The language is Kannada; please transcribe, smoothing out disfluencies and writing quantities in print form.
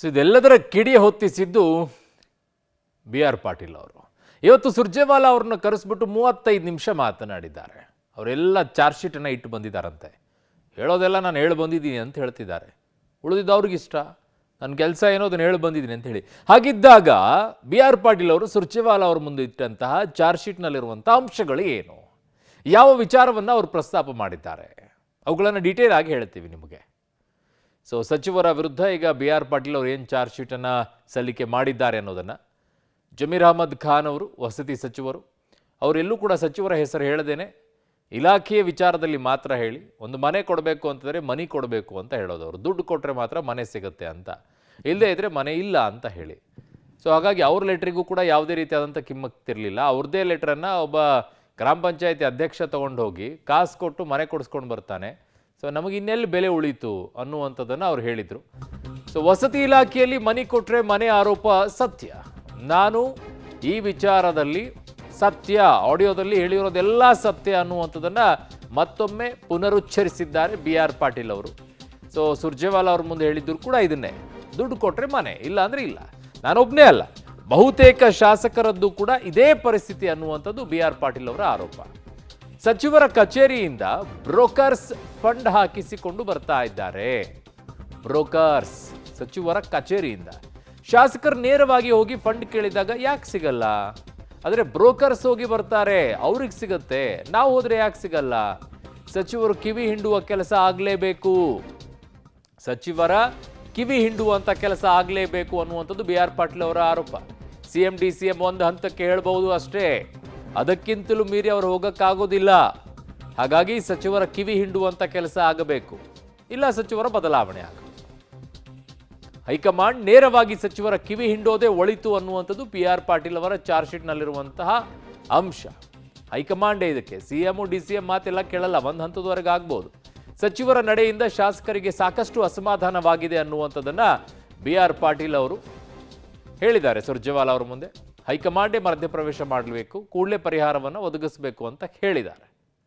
ಸೊ ಇದೆಲ್ಲದರ ಕಿಡಿ ಹೊತ್ತಿಸಿದ್ದು ಬಿ ಆರ್ ಪಾಟೀಲ್ ಅವರು. ಇವತ್ತು ಸುರ್ಜೇವಾಲಾ ಅವ್ರನ್ನ ಕರೆಸ್ಬಿಟ್ಟು 35 ನಿಮಿಷ ಮಾತನಾಡಿದ್ದಾರೆ. ಅವರೆಲ್ಲ ಚಾರ್ಜ್ ಶೀಟನ್ನು ಇಟ್ಟು ಬಂದಿದ್ದಾರಂತೆ. ಹೇಳೋದೆಲ್ಲ ನಾನು ಹೇಳಿ ಬಂದಿದ್ದೀನಿ ಅಂತ ಹೇಳ್ತಿದ್ದಾರೆ. ಉಳಿದಿದ್ದು ಅವ್ರಿಗಿಷ್ಟ, ನನ್ನ ಕೆಲಸ ಏನೋ ಅದನ್ನು ಹೇಳಿ ಬಂದಿದ್ದೀನಿ ಅಂತ ಹೇಳಿ. ಹಾಗಿದ್ದಾಗ ಬಿ ಆರ್ ಪಾಟೀಲ್ ಅವರು ಸುರ್ಜೇವಾಲಾ ಅವ್ರ ಮುಂದೆ ಇಟ್ಟಂತಹ ಚಾರ್ಜ್ ಶೀಟ್ನಲ್ಲಿರುವಂಥ ಅಂಶಗಳು ಏನು, ಯಾವ ವಿಚಾರವನ್ನು ಅವರು ಪ್ರಸ್ತಾಪ ಮಾಡಿದ್ದಾರೆ, ಅವುಗಳನ್ನು ಡೀಟೇಲ್ ಆಗಿ ಹೇಳ್ತೀವಿ ನಿಮಗೆ. ಸೊ ಸಚಿವರ ವಿರುದ್ಧ ಈಗ ಬಿ ಆರ್ ಪಾಟೀಲ್ ಅವರು ಏನು ಚಾರ್ಜ್ ಶೀಟನ್ನು ಸಲ್ಲಿಕೆ ಮಾಡಿದ್ದಾರೆ ಅನ್ನೋದನ್ನು ಜಮೀರ್ ಅಹಮದ್ ಖಾನ್ ಅವರು ವಸತಿ ಸಚಿವರು, ಅವರೆಲ್ಲೂ ಕೂಡ ಸಚಿವರ ಹೆಸರು ಹೇಳದೇನೆ ಇಲಾಖೆಯ ವಿಚಾರದಲ್ಲಿ ಮಾತ್ರ ಹೇಳಿ, ಒಂದು ಮನೆ ಕೊಡಬೇಕು ಅಂತಂದರೆ ಮನೆ ಕೊಡಬೇಕು ಅಂತ ಹೇಳೋದವರು, ದುಡ್ಡು ಕೊಟ್ಟರೆ ಮಾತ್ರ ಮನೆ ಸಿಗುತ್ತೆ ಅಂತ, ಇಲ್ಲದೇ ಇದ್ದರೆ ಮನೆ ಇಲ್ಲ ಅಂತ ಹೇಳಿ. ಸೊ ಹಾಗಾಗಿ ಅವ್ರ ಲೆಟ್ರಿಗೂ ಕೂಡ ಯಾವುದೇ ರೀತಿಯಾದಂಥ ಕಿಮ್ಮತ್ತಿರಲಿಲ್ಲ. ಅವ್ರದ್ದೇ ಲೆಟ್ರನ್ನು ಒಬ್ಬ ಗ್ರಾಮ ಪಂಚಾಯತಿ ಅಧ್ಯಕ್ಷ ತೊಗೊಂಡು ಹೋಗಿ ಕಾಸು ಕೊಟ್ಟು ಮನೆ ಕೊಡಿಸ್ಕೊಂಡು ಬರ್ತಾನೆ. ಸೊ ನಮಗೆ ಇನ್ನೆಲ್ಲಿ ಬೆಲೆ ಉಳೀತು ಅನ್ನುವಂಥದ್ದನ್ನು ಅವ್ರು ಹೇಳಿದರು. ಸೊ ವಸತಿ ಇಲಾಖೆಯಲ್ಲಿ ಮನೆ ಕೊಟ್ಟರೆ ಮನೆ ಆರೋಪ ಸತ್ಯ, ನಾನು ಈ ವಿಚಾರದಲ್ಲಿ ಸತ್ಯ, ಆಡಿಯೋದಲ್ಲಿ ಹೇಳಿರೋದೆಲ್ಲ ಸತ್ಯ ಅನ್ನುವಂಥದ್ದನ್ನು ಮತ್ತೊಮ್ಮೆ ಪುನರುಚ್ಚರಿಸಿದ್ದಾರೆ ಬಿ ಆರ್ ಪಾಟೀಲ್ ಅವರು. ಸೊ ಸುರ್ಜೇವಾಲಾ ಅವ್ರ ಮುಂದೆ ಹೇಳಿದ್ರು ಕೂಡ ಇದನ್ನೇ, ದುಡ್ಡು ಕೊಟ್ಟರೆ ಮನೆ, ಇಲ್ಲ ಅಂದರೆ ಇಲ್ಲ. ನಾನೊಬ್ಬನೇ ಅಲ್ಲ, ಬಹುತೇಕ ಶಾಸಕರದ್ದು ಕೂಡ ಇದೇ ಪರಿಸ್ಥಿತಿ ಅನ್ನುವಂಥದ್ದು ಬಿ ಆರ್ ಪಾಟೀಲ್ ಅವರ ಆರೋಪ. ಸಚಿವರ ಕಚೇರಿಯಿಂದ ಬ್ರೋಕರ್ಸ್ ಫಂಡ್ ಹಾಕಿಸಿಕೊಂಡು ಬರ್ತಾ ಇದ್ದಾರೆ. ಬ್ರೋಕರ್ಸ್ ಸಚಿವರ ಕಚೇರಿಯಿಂದ ಶಾಸಕರು ನೇರವಾಗಿ ಹೋಗಿ ಫಂಡ್ ಕೇಳಿದಾಗ ಯಾಕೆ ಸಿಗಲ್ಲ, ಆದರೆ ಬ್ರೋಕರ್ಸ್ ಹೋಗಿ ಬರ್ತಾರೆ, ಅವ್ರಿಗೆ ಸಿಗತ್ತೆ, ನಾವು ಹೋದ್ರೆ ಯಾಕೆ ಸಿಗಲ್ಲ? ಸಚಿವರು ಕಿವಿ ಹಿಂಡುವ ಕೆಲಸ ಆಗಲೇಬೇಕು, ಸಚಿವರ ಕಿವಿ ಹಿಂಡುವಂಥ ಕೆಲಸ ಆಗಲೇಬೇಕು ಅನ್ನುವಂಥದ್ದು ಬಿ ಆರ್ ಪಾಟೀಲ್ ಅವರ ಆರೋಪ. CM DCM ಒಂದು ಹಂತಕ್ಕೆ ಹೇಳ್ಬಹುದು ಅಷ್ಟೇ, ಅದಕ್ಕಿಂತಲೂ ಮೀರಿ ಅವರು ಹೋಗಕ್ಕಾಗೋದಿಲ್ಲ. ಹಾಗಾಗಿ ಸಚಿವರ ಕಿವಿ ಹಿಂಡುವಂಥ ಕೆಲಸ ಆಗಬೇಕು, ಇಲ್ಲ ಸಚಿವರ ಬದಲಾವಣೆ ಆಗಬೇಕು. ಹೈಕಮಾಂಡ್ ನೇರವಾಗಿ ಸಚಿವರ ಕಿವಿ ಹಿಂಡೋದೇ ಒಳಿತು ಅನ್ನುವಂಥದ್ದು ಬಿ ಆರ್ ಪಾಟೀಲ್ ಅವರ ಚಾರ್ಜ್ ಶೀಟ್ನಲ್ಲಿರುವಂತಹ ಅಂಶ. ಹೈಕಮಾಂಡೇ ಇದಕ್ಕೆ, CM DCM ಮಾತೆಲ್ಲ ಕೇಳಲ್ಲ, ಒಂದು ಹಂತದವರೆಗೆ ಆಗ್ಬೋದು. ಸಚಿವರ ನಡೆಯಿಂದ ಶಾಸಕರಿಗೆ ಸಾಕಷ್ಟು ಅಸಮಾಧಾನವಾಗಿದೆ ಅನ್ನುವಂಥದ್ದನ್ನ ಬಿ ಆರ್ ಪಾಟೀಲ್ ಅವರು ಹೇಳಿದ್ದಾರೆ ಸುರ್ಜೇವಾಲಾ ಅವರ ಮುಂದೆ. ಹೈಕಮಾಂಡೇ ಮಧ್ಯಪ್ರವೇಶ ಮಾಡಬೇಕು, ಕೂಡಲೇ ಪರಿಹಾರವನ್ನು ಒದಗಿಸಬೇಕು ಅಂತ ಹೇಳಿದ್ದಾರೆ.